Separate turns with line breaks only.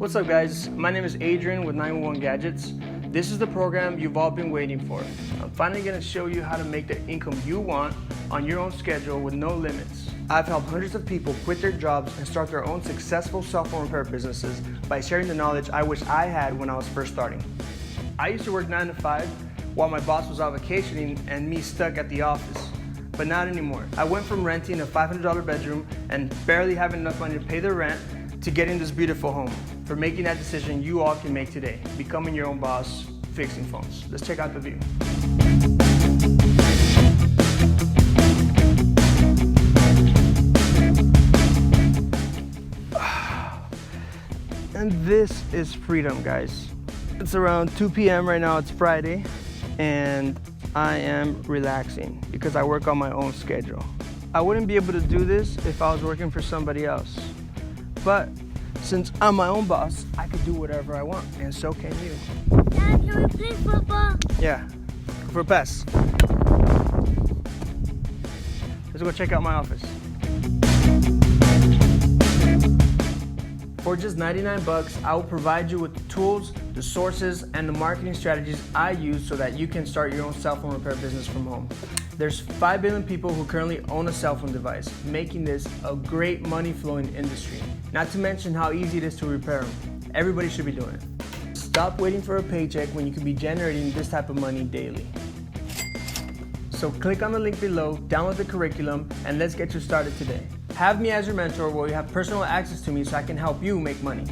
What's up guys, my name is Adrian with 911 Gadgets. This is the program you've all been waiting for. I'm finally going to show you how to make the income you want on your own schedule with no limits. I've helped hundreds of people quit their jobs and start their own successful cell phone repair businesses by sharing the knowledge I wish I had when I was first starting. I used to work 9 to 5 while my boss was out vacationing and me stuck at the office. But not anymore. I went from renting a $500 bedroom and barely having enough money to pay the rent to getting this beautiful home. For making that decision you all can make today, becoming your own boss, fixing phones. Let's check out the view. And this is freedom, guys. It's around 2 p.m. right now, it's Friday, and I am relaxing because I work on my own schedule. I wouldn't be able to do this if I was working for somebody else. But since I'm my own boss, I could do whatever I want, and so can you.
Dad, can we play football?
Yeah, go for a pass. Let's go check out my office. For just 99 bucks, I will provide you with the tools, the sources, and the marketing strategies I use so that you can start your own cell phone repair business from home. There's 5 billion people who currently own a cell phone device, making this a great money-flowing industry. Not to mention how easy it is to repair them. Everybody should be doing it. Stop waiting for a paycheck when you can be generating this type of money daily. So click on the link below, download the curriculum, and let's get you started today. Have me as your mentor where you have personal access to me so I can help you make money.